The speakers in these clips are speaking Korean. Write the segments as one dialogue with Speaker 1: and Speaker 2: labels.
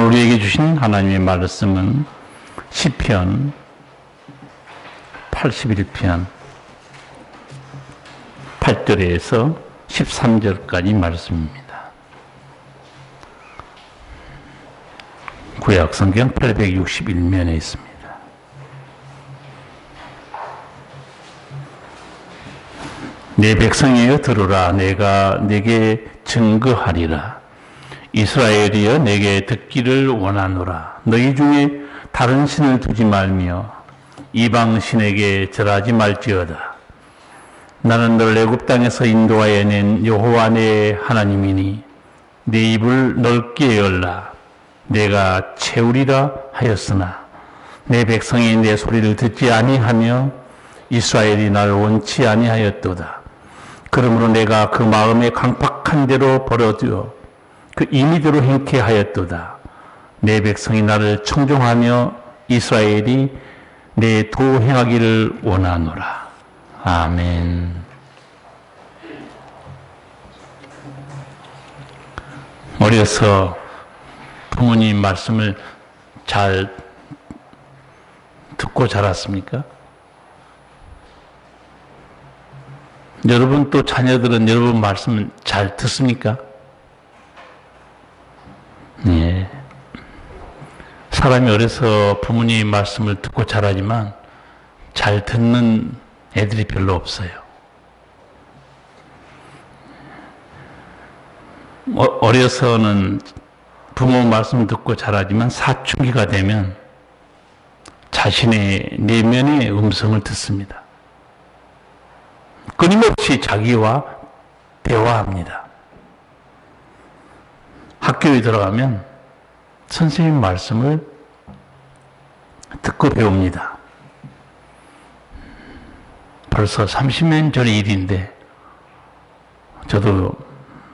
Speaker 1: 우리에게 주신 하나님의 말씀은 시편 81편 8절에서 13절까지 말씀입니다. 구약 성경 861면에 있습니다. 내 백성이여 들으라. 내가 내게 증거하리라. 이스라엘이여 내게 듣기를 원하노라. 너희 중에 다른 신을 두지 말며 이방 신에게 절하지 말지어다. 나는 너를 애굽 땅에서 인도하여 낸 여호와 내 하나님이니 내 입을 넓게 열라. 내가 채우리라 하였으나 내 백성이 내 소리를 듣지 아니하며 이스라엘이 나를 원치 아니하였도다. 그러므로 내가 그 마음에 강팍한 대로 벌어두어 그 임의대로 행케 하였도다. 내 백성이 나를 청종하며 이스라엘이 내 도 행하기를 원하노라. 아멘. 어려서 부모님 말씀을 잘 듣고 자랐습니까? 여러분 또 자녀들은 여러분 말씀을 잘 듣습니까? 예. 사람이 어려서 부모님 말씀을 듣고 자라지만 잘 듣는 애들이 별로 없어요. 어려서는 부모 말씀을 듣고 자라지만 사춘기가 되면 자신의 내면의 음성을 듣습니다. 끊임없이 자기와 대화합니다. 학교에 들어가면 선생님 말씀을 듣고 배웁니다. 벌써 30년 전의 일인데 저도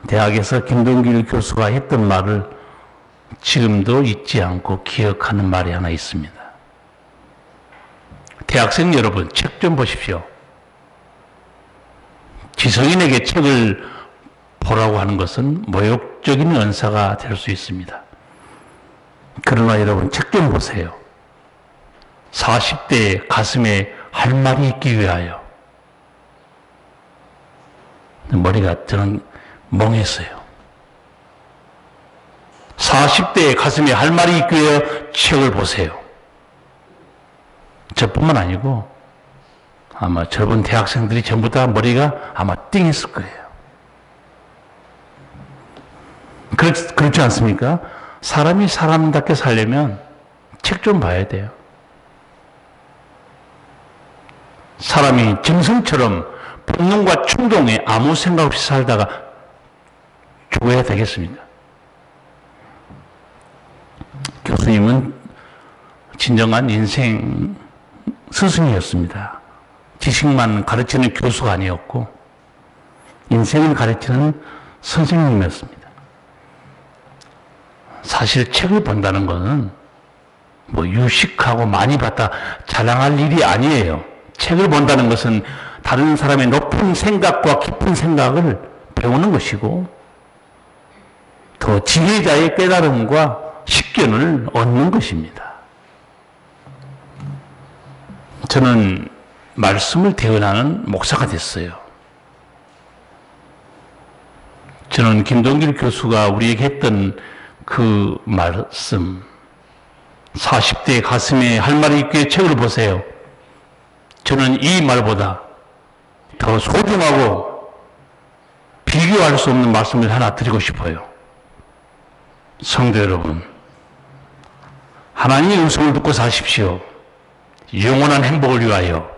Speaker 1: 대학에서 김동길 교수가 했던 말을 지금도 잊지 않고 기억하는 말이 하나 있습니다. 대학생 여러분, 책 좀 보십시오. 지성인에게 책을 보라고 하는 것은 모욕적인 언사가 될 수 있습니다. 그러나 여러분 책 좀 보세요. 40대의 가슴에 할 말이 있기 위하여. 머리가 저는 멍했어요. 40대의 가슴에 할 말이 있기 위하여 책을 보세요. 저뿐만 아니고 아마 저번 대학생들이 전부 다 머리가 아마 띵했을 거예요. 그렇지 않습니까? 사람이 사람답게 살려면 책 좀 봐야 돼요. 사람이 짐승처럼 본능과 충동에 아무 생각 없이 살다가 죽어야 되겠습니까? 교수님은 진정한 인생 스승이었습니다. 지식만 가르치는 교수가 아니었고 인생을 가르치는 선생님이었습니다. 사실 책을 본다는 것은 뭐 유식하고 많이 봤다 자랑할 일이 아니에요. 책을 본다는 것은 다른 사람의 높은 생각과 깊은 생각을 배우는 것이고 더 지혜자의 깨달음과 식견을 얻는 것입니다. 저는 말씀을 대언하는 목사가 됐어요. 저는 김동길 교수가 우리에게 했던 그 말씀, 40대의 가슴에 할 말이 있기에 책을 보세요. 저는 이 말보다 더 소중하고 비교할 수 없는 말씀을 하나 드리고 싶어요. 성도 여러분, 하나님의 음성을 듣고 사십시오. 영원한 행복을 위하여,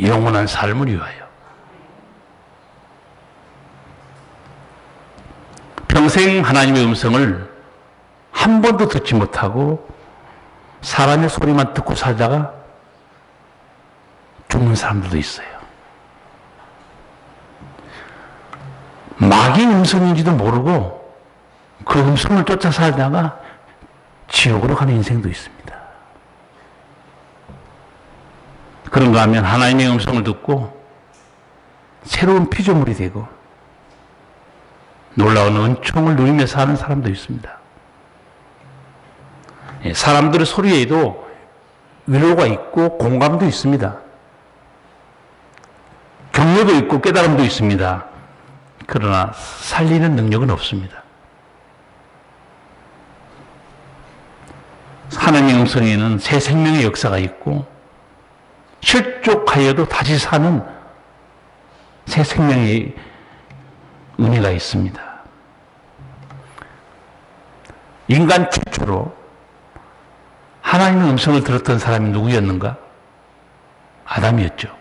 Speaker 1: 영원한 삶을 위하여. 평생 하나님의 음성을 한 번도 듣지 못하고 사람의 소리만 듣고 살다가 죽는 사람들도 있어요. 마귀의 음성인지도 모르고 그 음성을 쫓아 살다가 지옥으로 가는 인생도 있습니다. 그런가 하면 하나님의 음성을 듣고 새로운 피조물이 되고 놀라운 은총을 누리며 사는 사람도 있습니다. 사람들의 소리에도 위로가 있고 공감도 있습니다. 격려도 있고 깨달음도 있습니다. 그러나 살리는 능력은 없습니다. 하나님의 음성에는 새 생명의 역사가 있고 실족하여도 다시 사는 새 생명의 은혜가 있습니다. 인간 최초로 하나님의 음성을 들었던 사람이 누구였는가? 아담이었죠.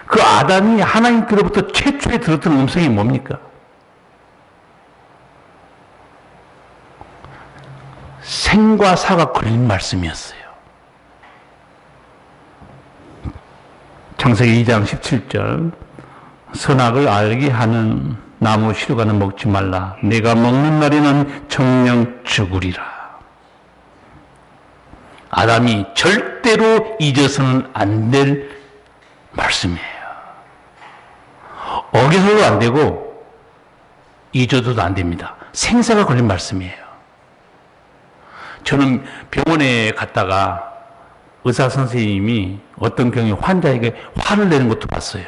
Speaker 1: 그 아담이 하나님께로부터 최초에 들었던 음성이 뭡니까? 생과 사가 걸린 말씀이었어요. 창세기 2장 17절 선악을 알게 하는 나무 실과는 먹지 말라. 내가 먹는 날에는 정령 죽으리라. 아담이 절대로 잊어서는 안 될 말씀이에요. 어겨서도 안 되고 잊어도 안 됩니다. 생사가 걸린 말씀이에요. 저는 병원에 갔다가 의사 선생님이 어떤 경우에 환자에게 화를 내는 것도 봤어요.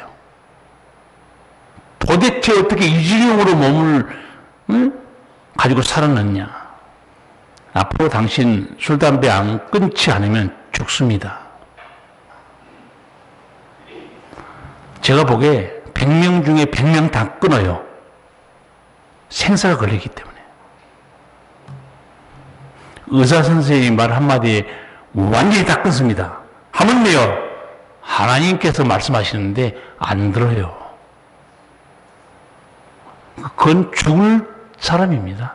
Speaker 1: 도대체 어떻게 이 질병으로 몸을 가지고 살았느냐. 앞으로 당신 술, 담배 안 끊지 않으면 죽습니다. 제가 보기에 100명 중에 100명 다 끊어요. 생사가 걸리기 때문에. 의사 선생님 말 한마디에 완전히 다 끊습니다. 하물며 하나님께서 말씀하시는데 안 들어요. 그건 죽을 사람입니다.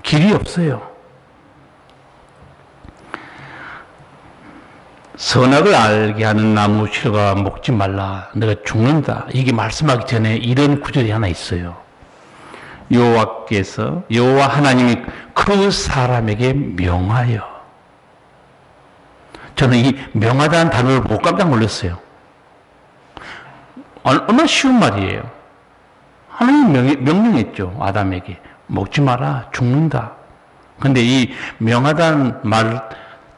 Speaker 1: 길이 없어요. 선악을 알게 하는 나무 실과 먹지 말라. 내가 죽는다. 이게 말씀하기 전에 이런 구절이 하나 있어요. 여호와 하나님이 그 사람에게 명하여. 저는 이 명하다는 단어를 보고 깜짝 놀랐어요. 얼마나 쉬운 말이에요. 하나님이 명령했죠. 아담에게. 먹지 마라. 죽는다. 근데 이 명하다는 말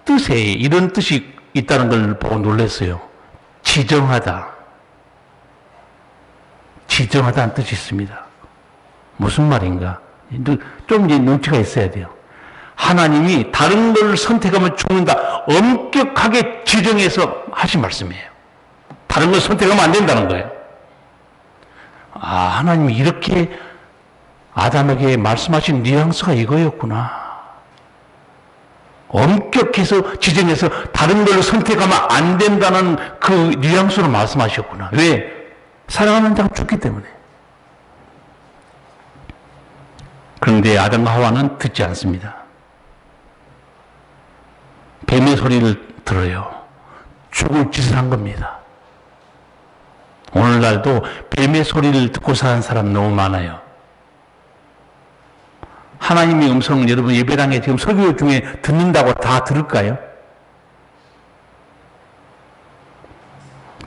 Speaker 1: 뜻에 이런 뜻이 있다는 걸 보고 놀랐어요. 지정하다. 지정하다는 뜻이 있습니다. 무슨 말인가? 좀 이제 눈치가 있어야 돼요. 하나님이 다른 걸 선택하면 죽는다. 엄격하게 지정해서 하신 말씀이에요. 다른 걸 선택하면 안 된다는 거예요. 하나님이 이렇게 아담에게 말씀하신 뉘앙스가 이거였구나. 엄격해서 지정해서 다른 걸로 선택하면 안 된다는 그 뉘앙스로 말씀하셨구나. 왜? 사랑하는 자가 죽기 때문에. 그런데 아담과 하와는 듣지 않습니다. 뱀의 소리를 들어요. 죽을 짓을 한 겁니다. 오늘날도 뱀의 소리를 듣고 사는 사람 너무 많아요. 하나님의 음성 여러분 예배당에 지금 설교 중에 듣는다고 다 들을까요?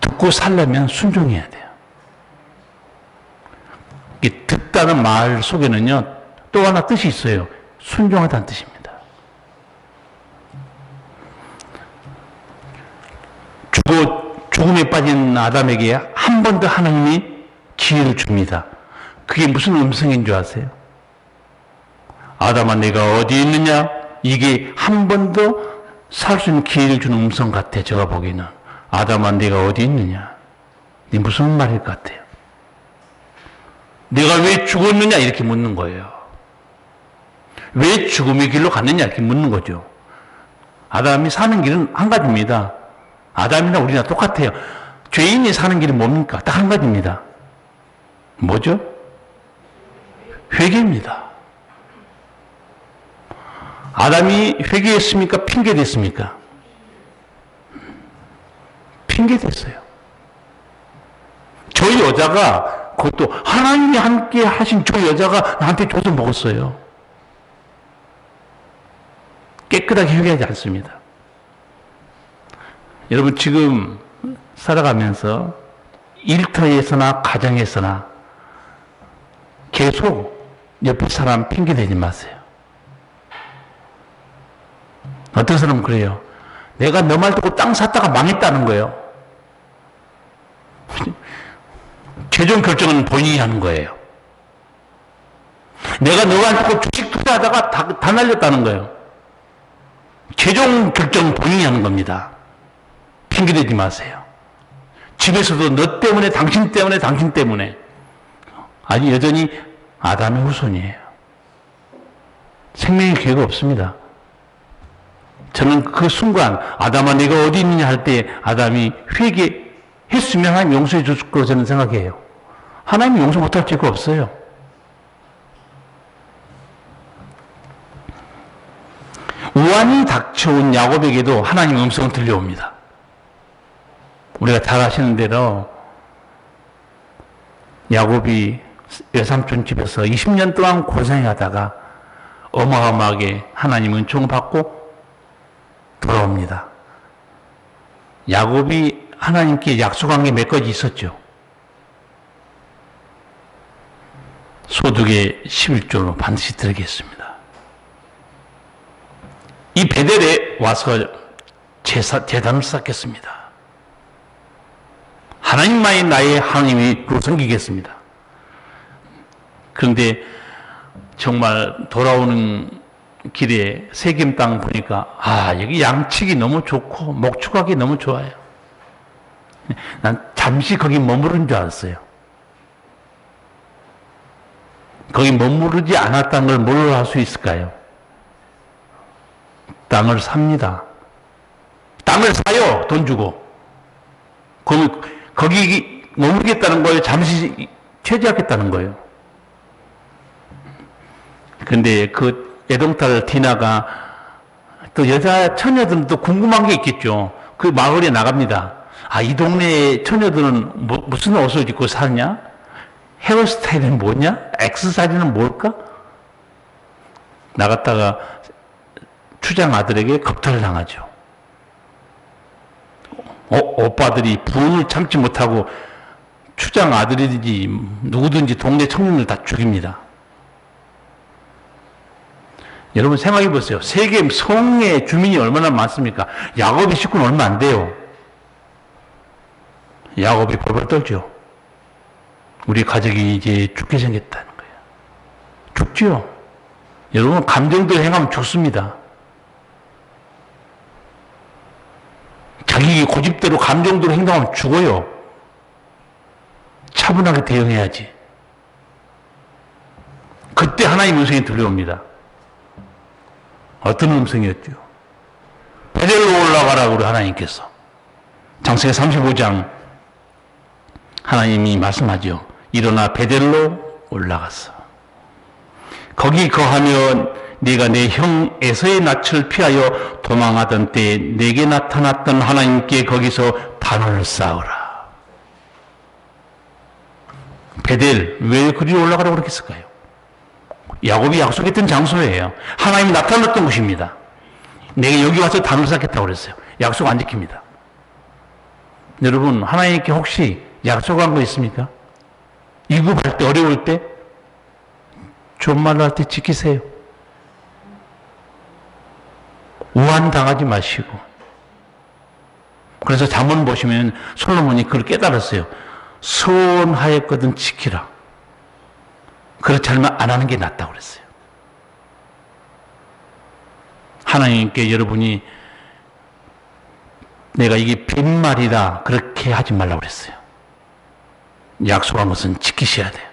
Speaker 1: 듣고 살려면 순종해야 돼요. 듣다는 말 속에는요 또 하나 뜻이 있어요. 순종하다는 뜻입니다. 죽음에 빠진 아담에게 한 번 더 하나님이 기회를 줍니다. 그게 무슨 음성인 줄 아세요? 아담아 내가 어디 있느냐? 이게 한 번 더 살 수 있는 기회를 주는 음성 같아. 제가 보기에는. 아담아 내가 어디 있느냐? 이게 무슨 말일 것 같아요? 내가 왜 죽었느냐? 이렇게 묻는 거예요. 왜 죽음의 길로 갔느냐? 이렇게 묻는 거죠. 아담이 사는 길은 한 가지입니다. 아담이나 우리나 똑같아요. 죄인이 사는 길은 뭡니까? 딱 한 가지입니다. 뭐죠? 회개입니다. 아담이 회개했습니까? 핑계댔습니까? 핑계댔어요. 저 여자가, 그것도 하나님이 함께 하신 저 여자가 나한테 줘서 먹었어요. 깨끗하게 회개하지 않습니다. 여러분 지금 살아가면서 일터에서나 가정에서나 계속 옆에 사람 핑계대지 마세요. 어떤 사람은 그래요. 내가 너 말 듣고 땅 샀다가 망했다는 거예요. 최종 결정은 본인이 하는 거예요. 내가 너 말 듣고 주식 투자하다가 다 날렸다는 거예요. 최종 결정은 본인이 하는 겁니다. 핑계대지 마세요. 집에서도 너 때문에, 당신 때문에, 당신 때문에. 아니, 여전히 아담의 후손이에요. 생명의 기회가 없습니다. 저는 그 순간 아담아 네가 어디 있느냐 할 때 아담이 회개했으면 하나님 용서해 줄 거라고 저는 생각해요. 하나님이 용서 못할 죄가 없어요. 우환이 닥쳐온 야곱에게도 하나님의 음성은 들려옵니다. 우리가 잘 아시는 대로 야곱이 외삼촌 집에서 20년 동안 고생하다가 어마어마하게 하나님 은총을 받고 돌아옵니다. 야곱이 하나님께 약속한 게 몇 가지 있었죠. 소득의 11조로 반드시 드리겠습니다. 이 베델에 와서 제단을 쌓겠습니다. 하나님만이 나의 하나님으로 섬기겠습니다. 그런데 정말 돌아오는 길에 세겜 땅 보니까 여기 양치기 너무 좋고 목축하기 너무 좋아요. 난 잠시 거기 머무른 줄 알았어요. 거기 머무르지 않았다는 걸 뭘로 할 수 있을까요? 땅을 삽니다. 땅을 사요. 돈 주고. 거기 머무르겠다는 거예요. 잠시 체지하겠다는 거예요. 근데 그 애동딸 디나가 또 여자 처녀들은 또 궁금한 게 있겠죠. 그 마을에 나갑니다. 이 동네 처녀들은 무슨 옷을 입고 사냐? 헤어스타일은 뭐냐? 액세서리는 뭘까? 나갔다가 추장 아들에게 겁탈을 당하죠. 오빠들이 분을 참지 못하고 추장 아들이든지 누구든지 동네 청년을 다 죽입니다. 여러분 생각해 보세요. 세겜 성의 주민이 얼마나 많습니까? 야곱의 식구는 얼마 안 돼요. 야곱이 벌벌 떨죠. 우리 가족이 이제 죽게 생겼다는 거예요. 죽죠. 여러분 감정대로 행하면 죽습니다. 자기 고집대로 감정대로 행동하면 죽어요. 차분하게 대응해야지. 그때 하나님 음성이 들려옵니다. 어떤 음성이었죠? 베델로 올라가라고 우리 하나님께서. 창세기 35장 하나님이 말씀하죠. 일어나 베델로 올라갔어. 거기 거하면 네가 내 형 에서의 낯을 피하여 도망하던 때에 내게 나타났던 하나님께 거기서 단을 쌓으라. 베델, 왜 그리 올라가라고 그렇게 했을까요? 야곱이 약속했던 장소예요. 하나님이 나타났던 곳입니다. 내가 여기 와서 단을 쌓겠다고 그랬어요. 약속 안 지킵니다. 여러분, 하나님께 혹시 약속한 거 있습니까? 위급할 때, 어려울 때, 좋은 말로 할 때 지키세요. 우환당하지 마시고. 그래서 잠언 보시면 솔로몬이 그걸 깨달았어요. 소원하였거든 지키라. 그렇지 않으면 안 하는 게 낫다고 그랬어요. 하나님께 여러분이 내가 이게 빈말이다 그렇게 하지 말라고 그랬어요. 약속한 것은 지키셔야 돼요.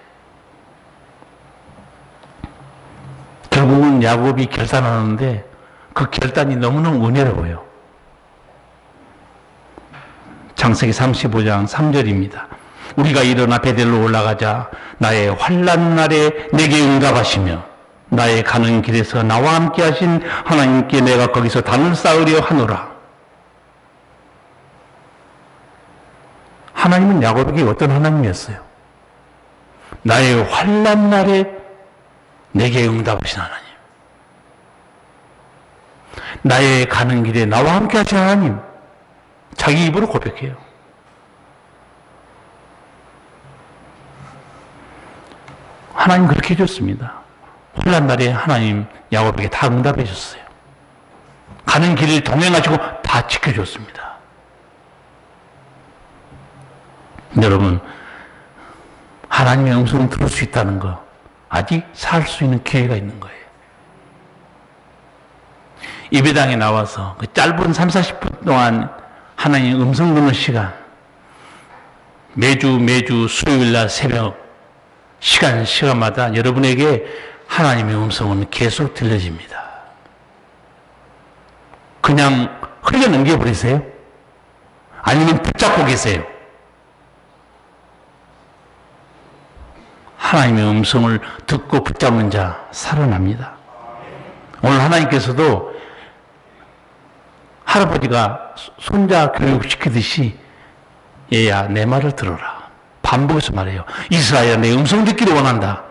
Speaker 1: 결국은 야곱이 결단하는데 그 결단이 너무너무 은혜로워요. 창세기 35장 3절입니다. 우리가 일어나 베델로 올라가자 나의 환난 날에 내게 응답하시며 나의 가는 길에서 나와 함께 하신 하나님께 내가 거기서 단을 쌓으려 하노라. 하나님은 야곱에게 어떤 하나님이었어요? 나의 환난 날에 내게 응답하신 하나님. 나의 가는 길에 나와 함께 하신 하나님. 자기 입으로 고백해요. 하나님 그렇게 해줬습니다. 환난 날에 하나님 야곱에게 다 응답해 줬어요. 가는 길을 동행하시고 다 지켜줬습니다. 여러분, 하나님의 음성을 들을 수 있다는 거, 아직 살 수 있는 기회가 있는 거예요. 예배당에 나와서 그 짧은 3, 40분 동안 하나님의 음성 듣는 시간, 매주 수요일날 새벽 시간마다 여러분에게 하나님의 음성은 계속 들려집니다. 그냥 흘려넘겨 버리세요? 아니면 붙잡고 계세요? 하나님의 음성을 듣고 붙잡는 자 살아납니다. 오늘 하나님께서도 할아버지가 손자 교육시키듯이 얘야 내 말을 들어라. 반복해서 말해요. 이스라엘아 내 음성 듣기를 원한다.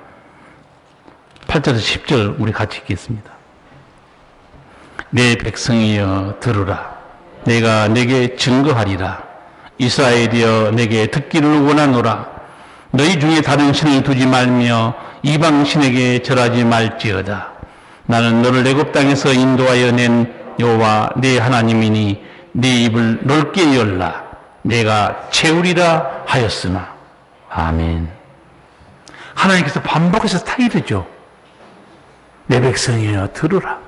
Speaker 1: 8절에서 10절 우리 같이 읽겠습니다. 내 백성이여 들으라. 내가 내게 증거하리라. 이스라엘이여 내게 듣기를 원하노라. 너희 중에 다른 신을 두지 말며 이방 신에게 절하지 말지어다. 나는 너를 애굽 땅에서 인도하여 낸 여호와 네 하나님이니 네 입을 넓게 열라. 내가 채우리라 하였으나. 아멘. 하나님께서 반복해서 타이르죠. 내 백성이여 들으라.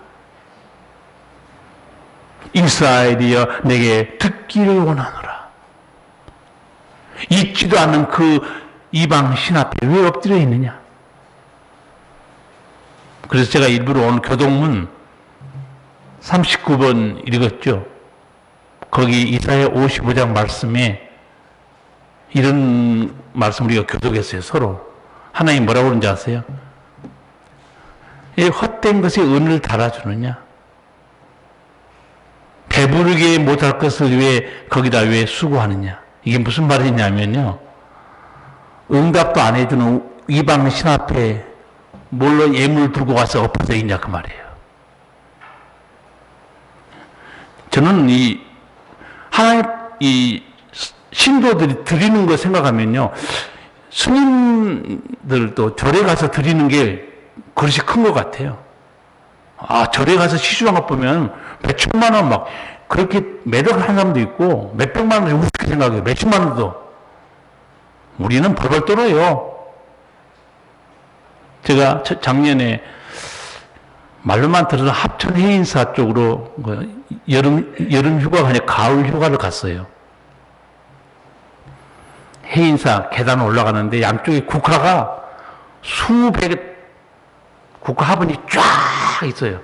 Speaker 1: 이스라엘이여 내게 듣기를 원하노라. 잊지도 않는 그 이방 신 앞에 왜 엎드려 있느냐. 그래서 제가 일부러 오늘 교동문 39번 읽었죠. 거기 이사야 55장 말씀에 이런 말씀 우리가 교독했어요. 서로. 하나님 뭐라고 그러는지 아세요? 이 헛된 것에 은을 달아주느냐? 배부르게 못할 것을 왜 거기다 왜 수고하느냐? 이게 무슨 말이냐면요. 응답도 안 해주는 이방 신 앞에 뭘로 예물 들고 가서 엎어져 있냐 그 말이에요. 저는 하나님 신도들이 드리는 거 생각하면요, 스님들도 절에 가서 드리는 게 그릇이 큰 것 같아요. 절에 가서 시주한 것 보면 몇천만 원 막 그렇게 매덕을 한 사람도 있고 몇백만 원을 우습게 생각해요. 몇십만 원도. 우리는 벌벌 떨어요. 제가 작년에 말로만 들어서 합천 해인사 쪽으로 여름 휴가가 아니라 가을 휴가를 갔어요. 해인사 계단 올라가는데 양쪽에 국화가 수백의 국화 화분이 쫙 있어요.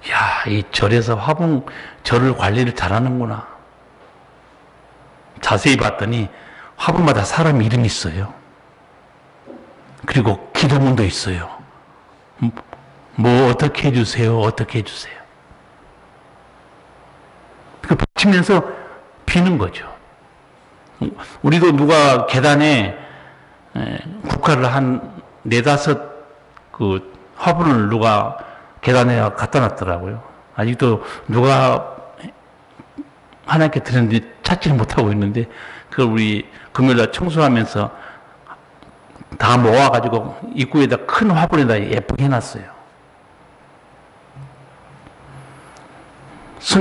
Speaker 1: 야, 이 절에서 절을 관리를 잘하는구나. 자세히 봤더니 화분마다 사람 이름이 있어요. 그리고 기도문도 있어요. 뭐 어떻게 해주세요, 어떻게 해주세요. 그 받치면서 비는 거죠. 우리도 누가 계단에 국화를 한 4-5 그 화분을 누가 계단에 갖다 놨더라고요. 아직도 누가 하나님께 드렸는데 찾지를 못하고 있는데 그걸 우리 금요일날 청소하면서 다 모아가지고 입구에다 큰 화분에다 예쁘게 해놨어요.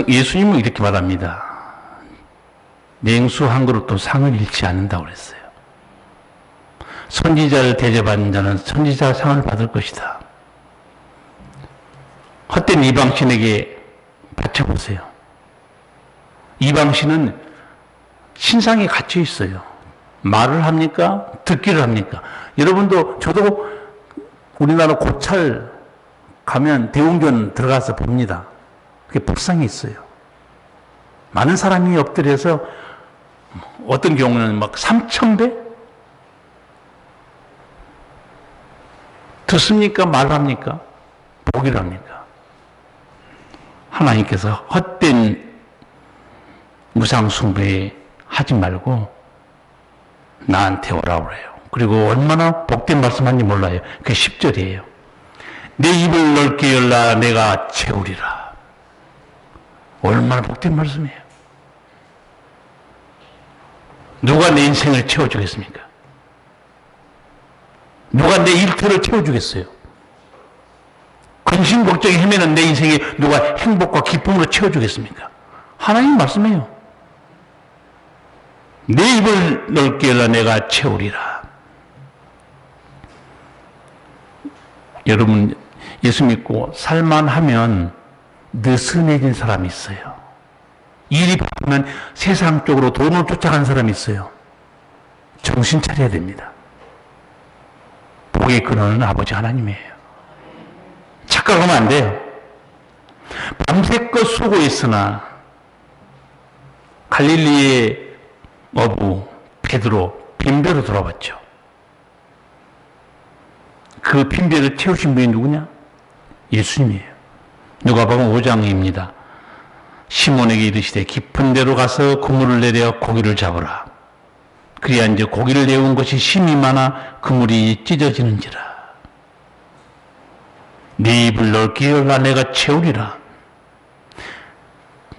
Speaker 1: 예수님은 이렇게 말합니다. 냉수 한 그릇도 상을 잃지 않는다고 그랬어요. 선지자를 대접하는 자는 선지자 상을 받을 것이다. 헛된 이방신에게 바쳐보세요. 이방신은 신상에 갇혀 있어요. 말을 합니까? 듣기를 합니까? 여러분도 저도 우리나라 고찰 가면 대웅전 들어가서 봅니다. 그게 불상이 있어요. 많은 사람이 엎드려서 어떤 경우는 막 3,000배? 듣습니까? 말합니까? 보기를 합니까? 하나님께서 헛된 무상숭배 하지 말고 나한테 오라고 그래요. 그리고 얼마나 복된 말씀하는지 몰라요. 그게 10절이에요. 내 입을 넓게 열라 내가 채우리라. 얼마나 복된 말씀이에요. 누가 내 인생을 채워주겠습니까? 누가 내 일터를 채워주겠어요? 근심 걱정이 헤매는 내 인생에 누가 행복과 기쁨으로 채워주겠습니까? 하나님 말씀이에요. 내 입을 넓게 열라 내가 채우리라. 여러분, 예수 믿고 살만하면 느슨해진 사람이 있어요. 일이 바쁘면 세상 쪽으로 돈을 쫓아가는 사람이 있어요. 정신 차려야 됩니다. 복의 근원은 아버지 하나님이에요. 착각하면 안 돼요. 밤새껏 수고했으나 갈릴리의 어부 베드로 빈배로 돌아왔죠. 그 빈배를 채우신 분이 누구냐? 예수님이에요. 누가복음 5장입니다. 시몬에게 이르시되 깊은 데로 가서 그물을 내려 고기를 잡으라. 그리야 이제 고기를 내온 것이 심이 많아 그물이 찢어지는지라. 네 입을 넓게 열라 내가 채우리라.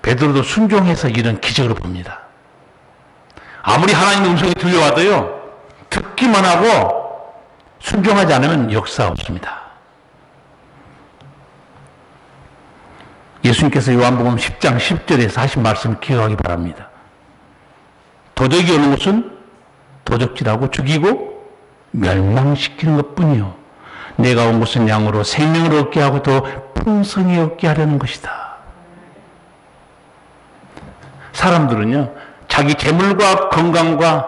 Speaker 1: 베드로도 순종해서 이런 기적을 봅니다. 아무리 하나님의 음성이 들려와도요, 듣기만 하고 순종하지 않으면 역사 없습니다. 예수님께서 요한복음 10장 10절에서 하신 말씀을 기억하기 바랍니다. 도적이 오는 것은 도적질하고 죽이고 멸망시키는 것뿐이요 내가 온 것은 양으로 생명을 얻게 하고 더 풍성히 얻게 하려는 것이다. 사람들은요, 자기 재물과 건강과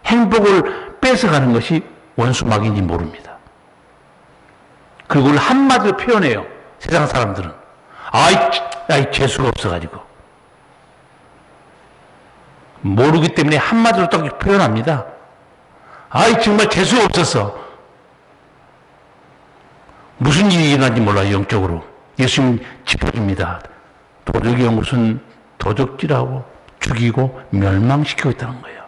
Speaker 1: 행복을 뺏어가는 것이 원수막인지 모릅니다. 그리고 그걸 한마디로 표현해요. 세상 사람들은. 아이, 재수가 없어가지고. 모르기 때문에 한마디로 딱 표현합니다. 아이, 정말 재수가 없었어. 무슨 일이 일어난지 몰라요, 영적으로. 예수님 짚어줍니다. 도적이 온 것은 도적질하고 죽이고 멸망시키고 있다는 거예요.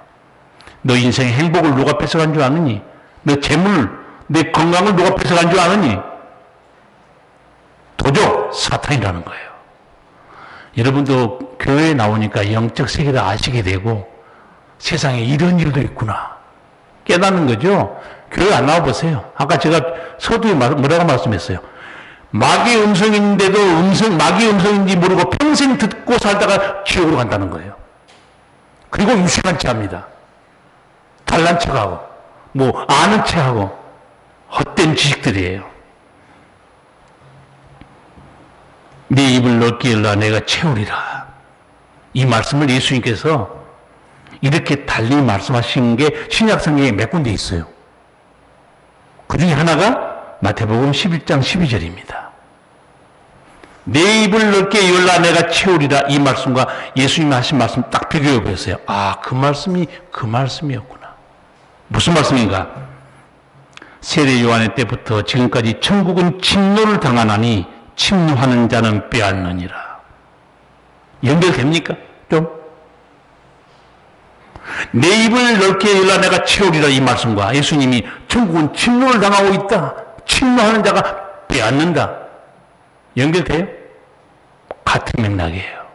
Speaker 1: 너 인생의 행복을 누가 뺏어간 줄 아느니? 너 재물, 내 건강을 누가 뺏어간 줄 아느니? 도적, 사탄이라는 거예요. 여러분도 교회에 나오니까 영적 세계를 아시게 되고 세상에 이런 일도 있구나 깨닫는 거죠. 교회 안 나와보세요. 아까 제가 서두에 뭐라고 말씀했어요. 마귀의 음성인데도 마귀의 음성인지 모르고 평생 듣고 살다가 지옥으로 간다는 거예요. 그리고 유식한 체 합니다. 잘난 척하고 뭐 아는 체하고 헛된 지식들이에요. 네 입을 넓게 열라 내가 채우리라. 이 말씀을 예수님께서 이렇게 달리 말씀하신 게 신약성경에 몇 군데 있어요. 그 중에 하나가 마태복음 11장 12절입니다. 내 입을 넓게 열라 내가 채우리라. 이 말씀과 예수님이 하신 말씀 딱 비교해 보세요. 아, 그 말씀이 그 말씀이었구나. 무슨 말씀인가? 세례 요한의 때부터 지금까지 천국은 침노를 당하나니 침노하는 자는 빼앗느니라. 연결됩니까? 좀? 내 입을 넓게 열라 내가 채우리라. 이 말씀과 예수님이 천국은 침노를 당하고 있다. 침노하는 자가 빼앗는다. 연결돼요? 같은 맥락이에요.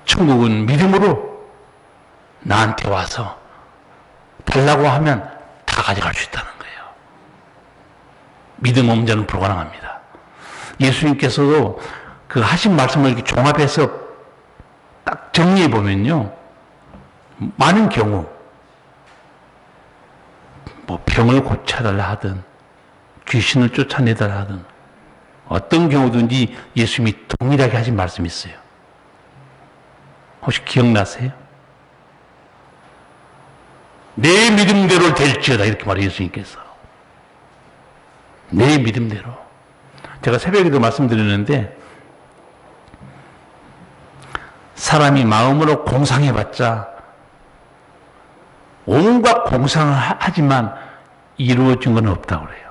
Speaker 1: 천국은 믿음으로 나한테 와서 달라고 하면 다 가져갈 수 있다는 거예요. 믿음 없는 자는 불가능합니다. 예수님께서도 그 하신 말씀을 이렇게 종합해서 딱 정리해 보면요, 많은 경우 뭐 병을 고쳐달라 하든 귀신을 쫓아내달라 하든 어떤 경우든지 예수님이 동일하게 하신 말씀이 있어요. 혹시 기억나세요? 내 믿음대로 될지어다 이렇게 말해요. 예수님께서 내 믿음대로. 제가 새벽에도 말씀드렸는데 사람이 마음으로 공상해봤자 온갖 공상을 하지만 이루어진 건 없다고 그래요.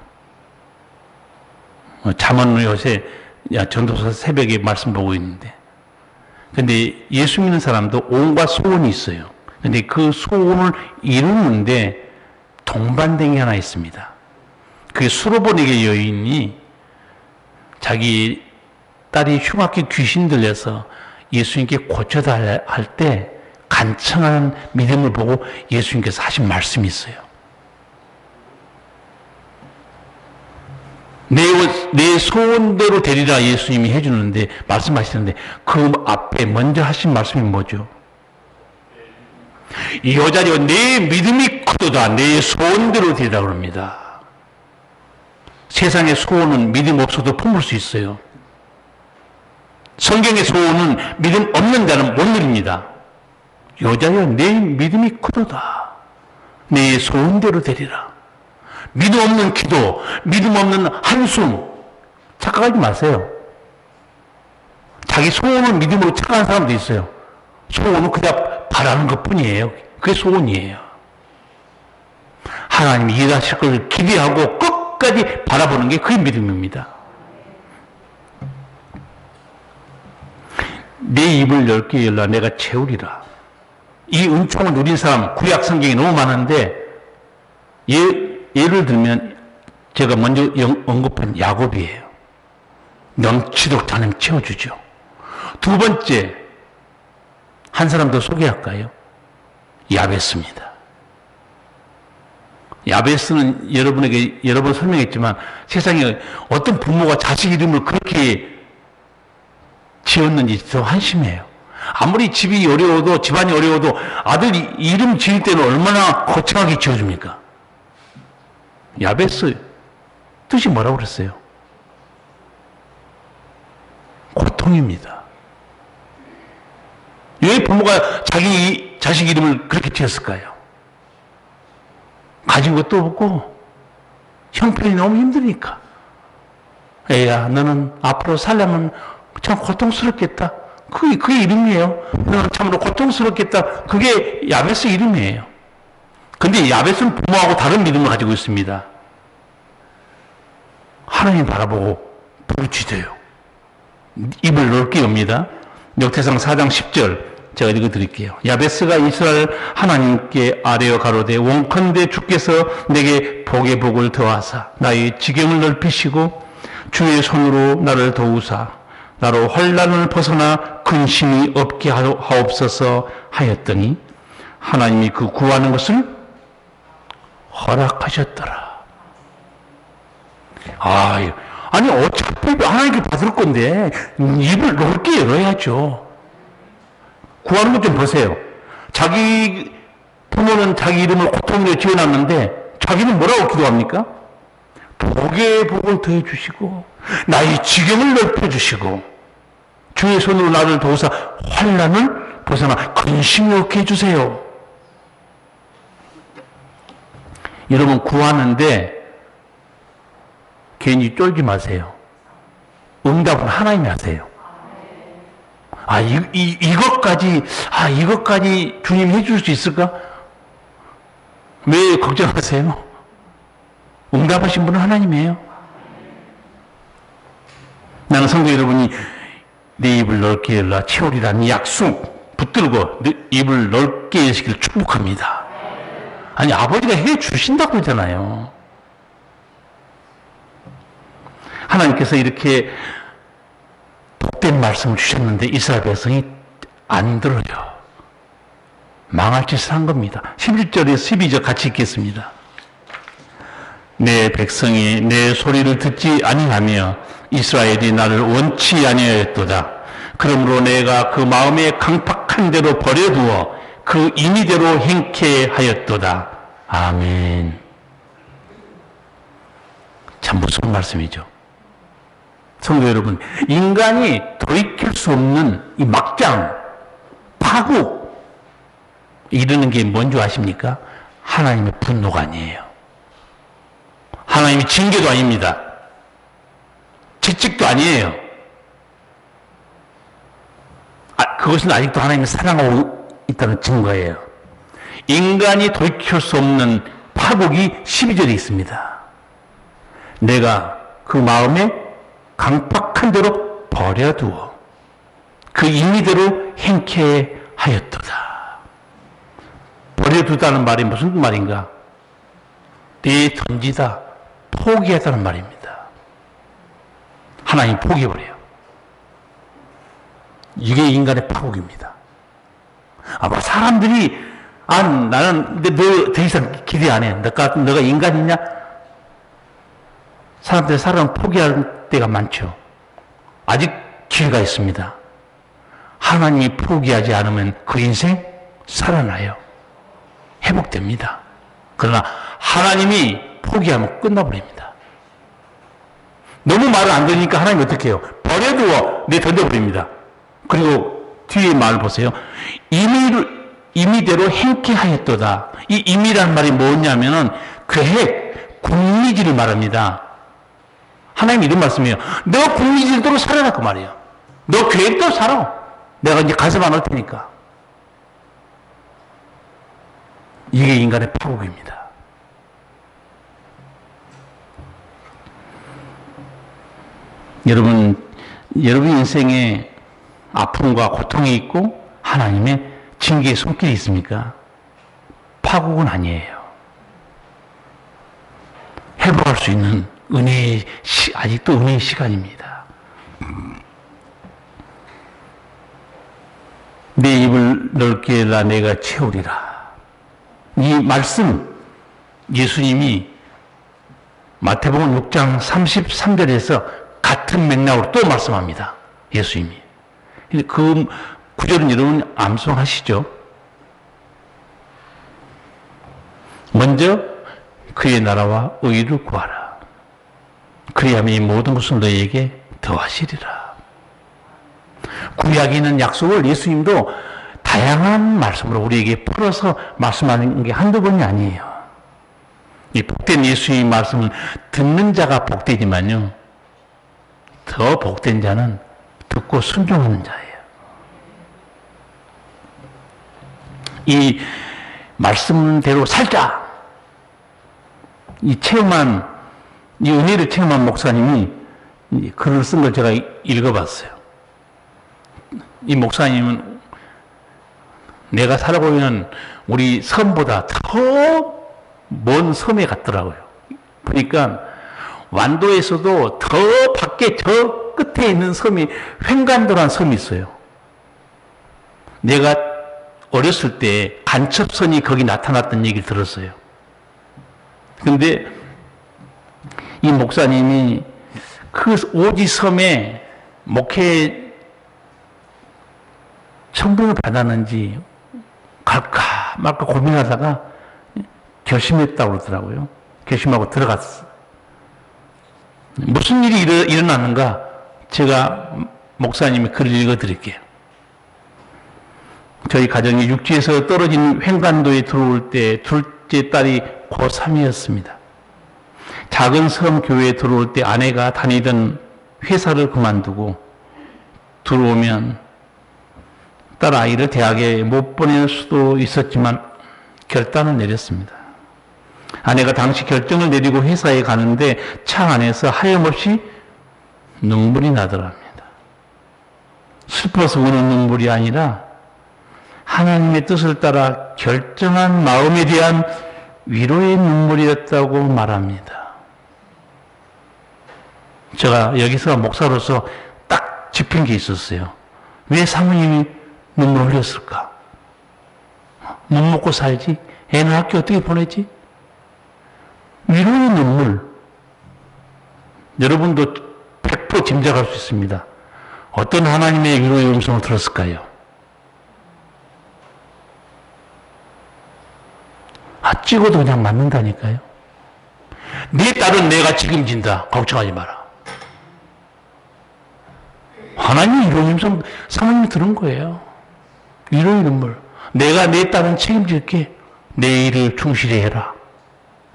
Speaker 1: 잠언 요새 전도서 새벽에 말씀 보고 있는데, 근데 예수 믿는 사람도 온갖 소원이 있어요. 근데 그 소원을 이루는데 동반된 게 하나 있습니다. 그게 수로보니게 여인이 자기 딸이 흉악하게 귀신 들려서 예수님께 고쳐달라 할 때 간청하는 믿음을 보고 예수님께서 하신 말씀이 있어요. 내 소원대로 되리라 예수님이 해주는데, 말씀하시는데, 그 앞에 먼저 하신 말씀이 뭐죠? 이 여자여, 내 믿음이 크도다. 내 소원대로 되리라 그럽니다. 세상의 소원은 믿음 없어도 품을 수 있어요. 성경의 소원은 믿음 없는 자는 못 누립니다. 여자여, 내 믿음이 크도다. 내 소원대로 되리라. 믿음 없는 기도, 믿음 없는 한숨, 착각하지 마세요. 자기 소원을 믿음으로 착각하는 사람도 있어요. 소원은 그냥 바라는 것 뿐이에요. 그게 소원이에요. 하나님이 일하실 것을 기대하고 끝까지 바라보는 게 그게 믿음입니다. 내 입을 넓게 열라 내가 채우리라. 이 은총을 누린 사람 구약 성경이 너무 많은데, 예를 들면 제가 먼저 언급한 야곱이에요. 넘치도록 하나님 채워주죠. 두 번째, 한 사람 더 소개할까요? 야베스입니다. 야베스는 여러분에게 여러 번 설명했지만, 세상에 어떤 부모가 자식 이름을 그렇게 지었는지 더 한심해요. 아무리 집이 어려워도, 집안이 어려워도 아들 이름 지을 때는 얼마나 거창하게 지어줍니까? 야베스 뜻이 뭐라고 그랬어요? 고통입니다. 왜 부모가 자기 자식 이름을 그렇게 지었을까요? 가진 것도 없고 형편이 너무 힘드니까. 애야, 너는 앞으로 살려면 참 고통스럽겠다. 그게 이름이에요. 너는 참으로 고통스럽겠다. 그게 야베스 이름이에요. 근데 야베스는 부모하고 다른 믿음을 가지고 있습니다. 하나님 바라보고 부르짖어요. 입을 넓게 엽니다. 역대상 4장 10절 제가 읽어드릴게요. 야베스가 이스라엘 하나님께 아뢰어 가로되 원컨대 주께서 내게 복의 복을 더하사 나의 지경을 넓히시고 주의 손으로 나를 도우사 나로 환난을 벗어나 근심이 없게 하옵소서 하였더니 하나님이 그 구하는 것을 허락하셨더라. 아니 어차피 하나님께 받을 건데 입을 넓게 열어야죠. 구하는 것 좀 보세요. 자기 부모는 자기 이름을 고통으로 지어놨는데 자기는 뭐라고 기도합니까? 복의 복을 더해 주시고 나의 지경을 넓혀 주시고 주의 손으로 나를 도우사 환난을 벗어나 근심이 없게 해주세요. 여러분 구하는데 괜히 쫄지 마세요. 응답은 하나님이 하세요. 이것까지 주님 해줄 수 있을까? 왜 걱정하세요? 응답하신 분은 하나님이에요. 나는 성도 여러분이 내 입을 넓게 열라 채우리라는 약속 붙들고 내 입을 넓게 여시기를 축복합니다. 아니 아버지가 해 주신다고 그러잖아요. 하나님께서 이렇게 복된 말씀을 주셨는데 이스라엘 백성이 안 들어요. 망할 짓을 한 겁니다. 11절에 12절 같이 읽겠습니다. 내 백성이 내 소리를 듣지 아니하며 이스라엘이 나를 원치 아니하였도다. 그러므로 내가 그 마음에 강팍한 대로 버려두어 그 임의대로 행케 하였도다. 아멘. 참 무서운 말씀이죠. 성도 여러분, 인간이 돌이킬 수 없는 이 막장, 파국 이르는 게 뭔지 아십니까? 하나님의 분노가 아니에요. 하나님의 징계도 아닙니다. 채찍도 아니에요. 그것은 아직도 하나님을 사랑하고 있다는 증거예요. 인간이 돌이킬 수 없는 파국이 12절에 있습니다. 내가 그 마음에 강팍한 대로 버려두어 그 임의대로 행케 하였도다. 버려두다는 말이 무슨 말인가? 내던지다, 포기하다는 말입니다. 하나님 포기해버려요. 이게 인간의 파국입니다. 사람들이 나는 너 더 이상 기대 안 해. 너가 인간이냐? 사람들이 사랑을 포기할 때가 많죠. 아직 기회가 있습니다. 하나님이 포기하지 않으면 그 인생 살아나요. 회복됩니다. 그러나 하나님이 포기하면 끝나버립니다. 너무 말을 안 들으니까 하나님이 어떻게 해요? 버려두어 던져버립니다. 그리고 뒤에 말 보세요. 임의대로 행케하였도다. 이 임의란 말이 뭐냐면은 계획, 궁리지를 말합니다. 하나님 이런 말씀이에요. 너 궁리지대로 살아라 그 말이에요. 너 계획대로 살아. 내가 이제 가슴 안 올 테니까. 이게 인간의 파국입니다. 여러분 인생에 아픔과 고통이 있고 하나님의 징계의 손길이 있습니까? 파국은 아니에요. 회복할 수 있는 아직도 은혜의 시간입니다. 내 입을 넓게 열라 내가 채우리라. 이 말씀 예수님이 마태복음 6장 33절에서 같은 맥락으로 또 말씀합니다. 예수님이. 그 구절은 여러분 암송하시죠? 먼저 그의 나라와 의를 구하라. 그리하면 이 모든 것을 너희에게 더하시리라. 구약에 있는 약속을 예수님도 다양한 말씀으로 우리에게 풀어서 말씀하는 게 한두 번이 아니에요. 이 복된 예수님의 말씀은 듣는 자가 복되지만요, 더 복된 자는 듣고 순종하는 자예요. 이 말씀대로 살자. 이 은혜를 체험한 목사님이 글을 쓴 걸 제가 읽어봤어요. 이 목사님은 내가 살고 있는 우리 섬보다 더 먼 섬에 갔더라고요. 그러니까 완도에서도 더 밖에 저 끝에 있는 섬이 횡간도라는 섬이 있어요. 내가 어렸을 때 간첩선이 거기 나타났던 얘기를 들었어요. 근데 이 목사님이 그 오지섬에 목회 청빙을 받았는지 갈까 말까 고민하다가 결심했다고 그러더라고요. 결심하고 들어갔어. 무슨 일이 일어났는가? 제가 목사님이 글을 읽어드릴게요. 저희 가정이 육지에서 떨어진 횡간도에 들어올 때 둘째 딸이 고3이었습니다. 작은 섬 교회에 들어올 때 아내가 다니던 회사를 그만두고 들어오면 딸 아이를 대학에 못 보낼 수도 있었지만 결단을 내렸습니다. 아내가 당시 결정을 내리고 회사에 가는데 차 안에서 하염없이 눈물이 나더랍니다. 슬퍼서 우는 눈물이 아니라 하나님의 뜻을 따라 결정한 마음에 대한 위로의 눈물이었다고 말합니다. 제가 여기서 목사로서 딱 짚은 게 있었어요. 왜 사모님이 눈물 흘렸을까? 못 먹고 살지? 애는 학교 어떻게 보내지? 위로의 눈물. 여러분도 100% 짐작할 수 있습니다. 어떤 하나님의 위로의 음성을 들었을까요? 찍어도 그냥 맞는다니까요. 네 딸은 내가 책임진다. 걱정하지 마라. 하나님의 위로의 음성 사모님이 들은 거예요. 위로의 눈물. 내가 내 딸은 책임질게. 내 일을 충실히 해라.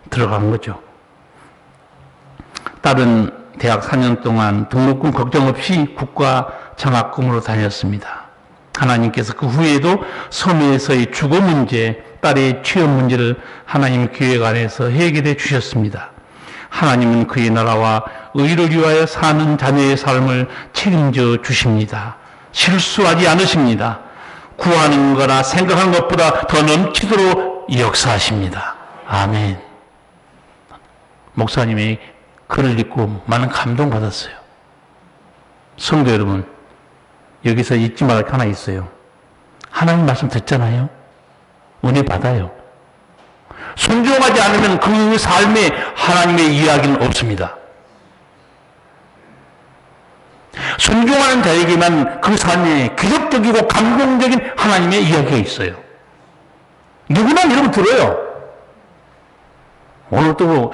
Speaker 1: 들어간 거죠. 딸은 대학 4년 동안 등록금 걱정 없이 국가 장학금으로 다녔습니다. 하나님께서 그 후에도 섬에서의 주거 문제, 딸의 취업 문제를 하나님 계획 안에서 해결해 주셨습니다. 하나님은 그의 나라와 의를 위하여 사는 자녀의 삶을 책임져 주십니다. 실수하지 않으십니다. 구하는 거나 생각하는 것보다 더 넘치도록 역사하십니다. 아멘. 목사님이 글을 읽고 많은 감동받았어요. 성도 여러분, 여기서 잊지 말할 게 하나 있어요. 하나님 말씀 듣잖아요. 은혜 받아요. 순종하지 않으면 그 삶에 하나님의 이야기는 없습니다. 순종하는 자에게만 그 삶에 기적적이고 감동적인 하나님의 이야기가 있어요. 누구나 여러분 들어요. 오늘도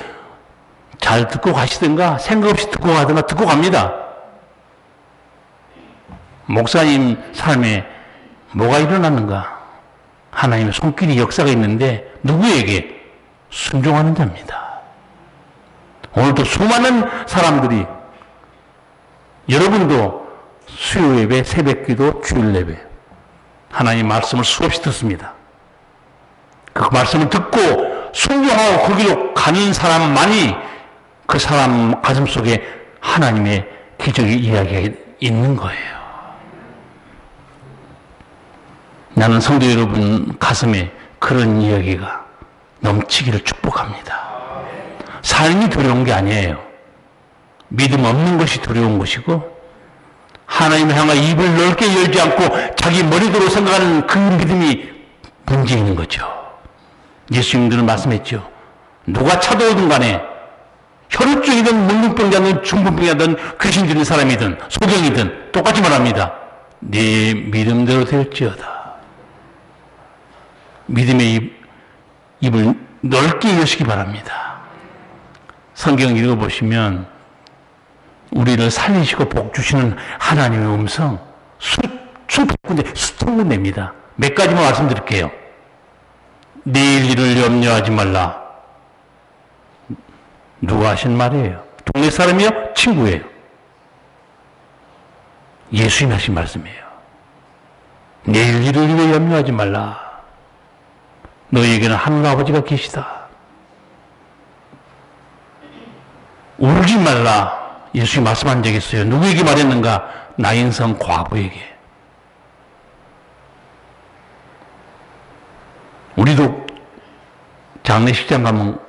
Speaker 1: 잘 듣고 가시든가 생각 없이 듣고 가든가 듣고 갑니다. 목사님 삶에 뭐가 일어났는가? 하나님의 손길이 역사가 있는데 누구에게? 순종하는 자입니다. 오늘도 수많은 사람들이 여러분도 수요 예배, 새벽 기도, 주일 예배 하나님 말씀을 수없이 듣습니다. 그 말씀을 듣고 순종하고 그 길로 가는 사람만이 그 사람 가슴 속에 하나님의 기적의 이야기가 있는 거예요. 나는 성도 여러분 가슴에 그런 이야기가 넘치기를 축복합니다. 삶이 두려운 게 아니에요. 믿음 없는 것이 두려운 것이고 하나님을 향해 입을 넓게 열지 않고 자기 머리대로 생각하는 그 믿음이 문제 있는 거죠. 예수님들은 말씀했죠. 누가 찾아오든 간에 혈루증이든 문둥병자든 중풍병자든 귀신 들린 사람이든 소경이든 똑같이 말합니다. 네 믿음대로 될지어다. 믿음의 입을 넓게 여시기 바랍니다. 성경 읽어보시면 우리를 살리시고 복 주시는 하나님의 음성 수백 군데 수천 군데입니다. 몇 가지만 말씀드릴게요. 내일 일을 염려하지 말라. 누가 하신 말이에요? 동네 사람이요? 친구예요? 예수님이 하신 말씀이에요. 내일 일을 위해 염려하지 말라. 너희에게는 하늘 아버지가 계시다. 울지 말라. 예수님이 말씀한 적이 있어요. 누구에게 말했는가? 나인성 과부에게. 우리도 장례식장 가면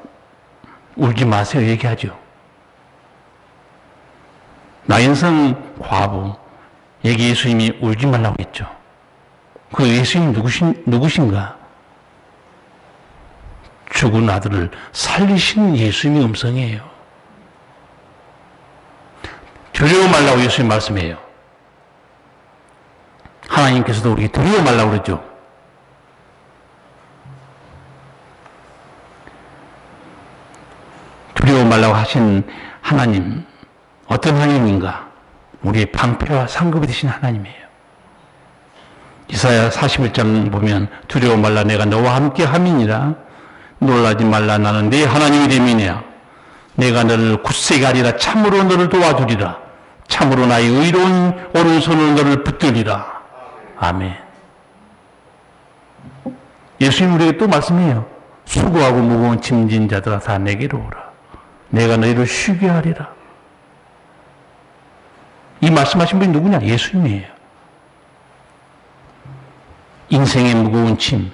Speaker 1: 울지 마세요 얘기하죠. 나인성 과부에게 예수님이 울지 말라고 했죠. 그 예수님 누구신가? 죽은 아들을 살리신 예수님의 음성이에요. 두려워 말라고 예수님 말씀해요. 하나님께서도 우리에게 두려워 말라고 그러죠. 두려워 말라고 하신 하나님, 어떤 하나님인가? 우리의 방패와 상급이 되신 하나님이에요. 이사야 41장 보면 두려워 말라 내가 너와 함께 함이니라. 놀라지 말라 나는 네 하나님이 됨이냐. 내가 너를 굳세게 하리라. 참으로 너를 도와주리라. 참으로 나의 의로운 오른손을 너를 붙들리라. 아멘. 예수님 우리에게 또 말씀해요. 수고하고 무거운 짐진 자들아 다 내게로 오라. 내가 너희를 쉬게 하리라. 이 말씀하신 분이 누구냐? 예수님이에요. 인생의 무거운 짐.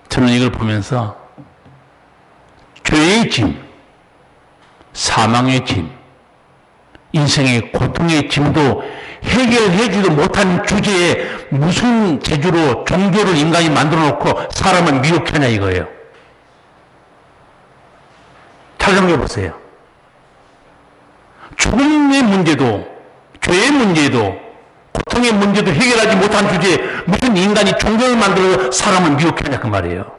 Speaker 1: 저는 이걸 보면서 죄의 짐, 사망의 짐, 인생의 고통의 짐도 해결해주도 못한 주제에 무슨 재주로 종교를 인간이 만들어 놓고 사람을 미혹해 하냐 이거예요. 잘 생각해 보세요. 죽음의 문제도, 죄의 문제도, 고통의 문제도 해결하지 못한 주제에 무슨 인간이 종교를 만들어 사람을 미혹해 하냐 그 말이에요.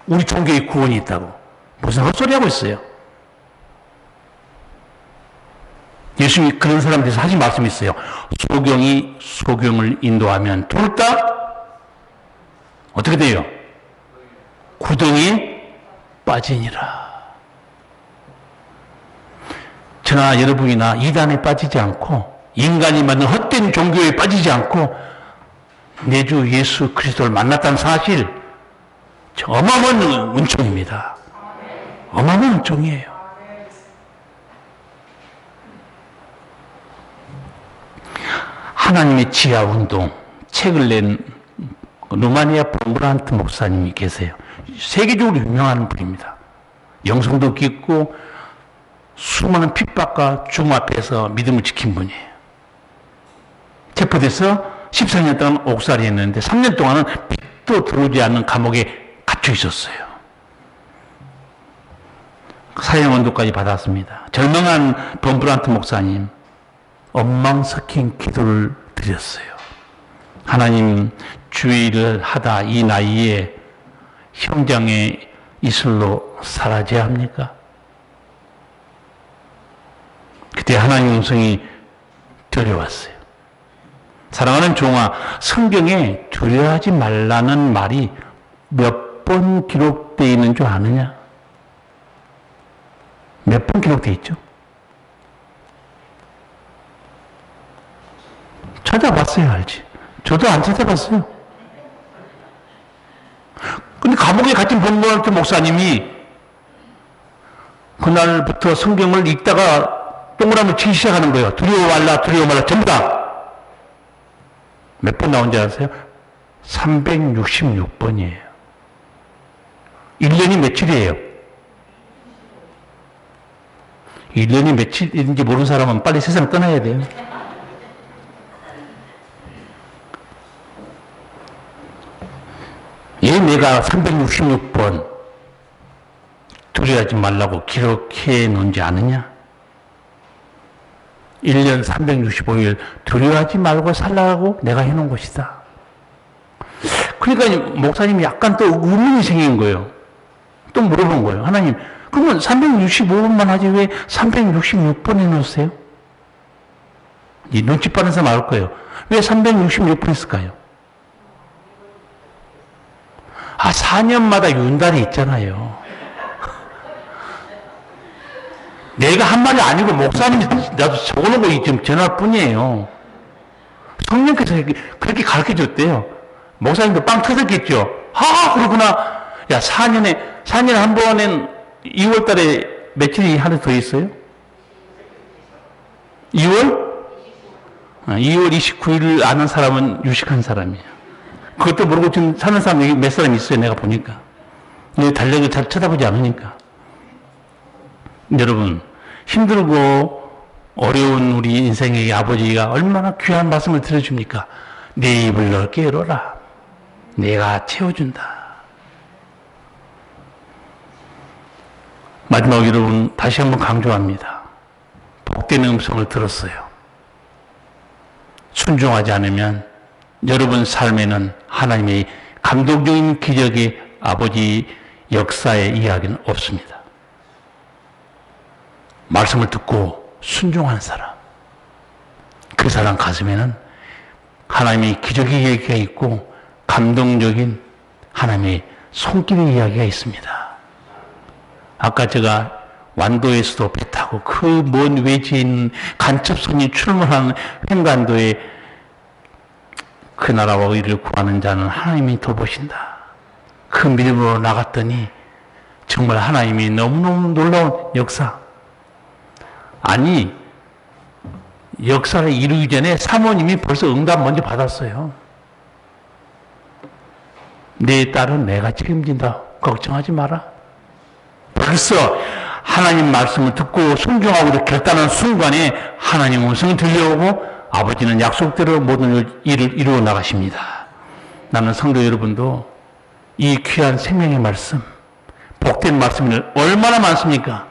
Speaker 1: 우리 종교에 구원이 있다고. 무슨 헛소리 하고 있어요. 예수님이 그런 사람에 대해서 하신 말씀이 있어요. 소경이 소경을 인도하면 둘 다 어떻게 돼요? 구덩이에 빠지니라. 저나 여러분이나 이단에 빠지지 않고 인간이 만든 헛된 종교에 빠지지 않고 내 주 예수 그리스도를 만났다는 사실 어마어마한 은총입니다. 어마어마한 은총이에요. 하나님의 지하 운동 책을 낸 루마니아 봄브란트 목사님이 계세요. 세계적으로 유명한 분입니다. 영성도 깊고 수많은 핍박과 죽음 앞에서 믿음을 지킨 분이에요. 체포돼서 14년 동안 옥살이 했는데 3년 동안은 빛도 들어오지 않는 감옥에 갇혀 있었어요. 사형 언도까지 받았습니다. 절망한 봄브란트 목사님 엉망 섞인 기도를 드렸어요. 하나님, 주의 일을 하다 이 나이에 형장의 이슬로 사라져야 합니까? 그때 하나님 음성이 들려왔어요. 사랑하는 종아, 성경에 두려워하지 말라는 말이 몇 번 기록되어 있는 줄 아느냐? 몇 번 기록되어 있죠? 찾아봤어요, 알지? 저도 안 찾아봤어요. 근데 감옥에 갇힌 본모한테 목사님이 그날부터 성경을 읽다가 동그라미 치기 시작하는 거예요. 두려워 말라, 두려워 말라, 전부 다. 몇 번 나온지 아세요? 366번이에요. 1년이 며칠이에요? 1년이 며칠인지 모르는 사람은 빨리 세상 떠나야 돼요. 왜 내가 366번 두려워하지 말라고 기록해 놓은지 아느냐? 1년 365일 두려워하지 말고 살라고 내가 해놓은 것이다. 그러니까 목사님이 약간 또 의문이 생긴 거예요. 또 물어본 거예요. 하나님, 그러면 365번만 하지 왜 366번 해놓으세요? 이 눈치 빠른 사람 알 거예요. 왜 366번 했을까요? 4년마다 윤달이 있잖아요. 내가 한 말이 아니고 목사님이 나도 적어놓은 거 지금 전할 뿐이에요. 성령께서 그렇게 가르쳐 줬대요. 목사님도 빵 터졌겠죠. 그렇구나. 야, 4년에 한 번엔 2월 달에 며칠이 하나 더 있어요? 2월 29일을 아는 사람은 유식한 사람이에요. 그것도 모르고 지금 사는 사람 여기 몇 사람 있어요, 내가 보니까. 내 달력을 잘 쳐다보지 않으니까. 여러분, 힘들고 어려운 우리 인생의 아버지가 얼마나 귀한 말씀을 들어줍니까? 내 입을 넓게 열어라. 내가 채워준다. 마지막 여러분, 다시 한번 강조합니다. 복된 음성을 들었어요. 순종하지 않으면 여러분 삶에는 하나님의 감동적인 기적의 아버지 역사의 이야기는 없습니다. 말씀을 듣고 순종한 사람, 그 사람 가슴에는 하나님의 기적의 이야기가 있고 감동적인 하나님의 손길의 이야기가 있습니다. 아까 제가 완도에서도 배 타고 그 먼 외지에 있는 간첩선이 출몰하는 횡간도에 그 나라와 의를 구하는 자는 하나님이 돌보신다. 그 믿음으로 나갔더니 정말 하나님이 너무너무 놀라운 역사. 아니, 역사를 이루기 전에 사모님이 벌써 응답 먼저 받았어요. 내 딸은 내가 책임진다. 걱정하지 마라. 벌써 하나님 말씀을 듣고 순종하고 결단한 순간에 하나님 음성이 들려오고 아버지는 약속대로 모든 일을 이루어 나가십니다. 나는 성도 여러분도 이 귀한 생명의 말씀, 복된 말씀이 얼마나 많습니까?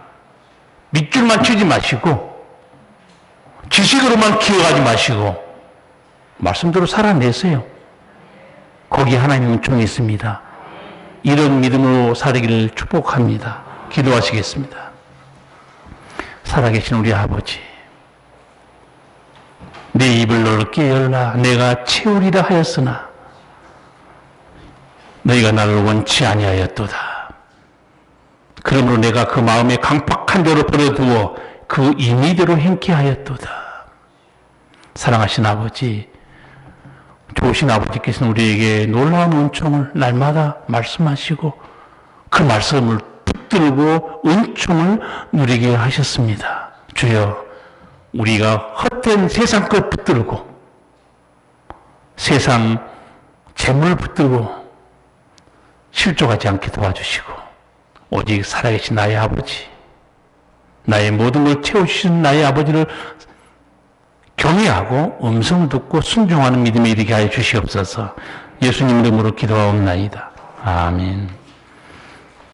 Speaker 1: 밑줄만 치지 마시고 지식으로만 기억하지 마시고 말씀대로 살아내세요. 거기 하나님의 은총이 있습니다. 이런 믿음으로 살기를 축복합니다. 기도하시겠습니다. 살아계신 우리 아버지, 내 입을 넓게 열라. 내가 채우리라 하였으나 너희가 나를 원치 아니하였도다. 그러므로 내가 그 마음에 강팍한 대로 버려두어 그 임의대로 행케 하였도다. 사랑하신 아버지, 좋으신 아버지께서는 우리에게 놀라운 은총을 날마다 말씀하시고 그 말씀을 붙들고 은총을 누리게 하셨습니다. 주여, 우리가 헛된 세상 것 붙들고 세상 재물 붙들고 실족하지 않게 도와주시고 오직 살아계신 나의 아버지, 나의 모든 걸 채워주시는 나의 아버지를 경외하고 음성을 듣고 순종하는 믿음에 이르게 하여 주시옵소서. 예수님 이름으로 기도하옵나이다. 아멘.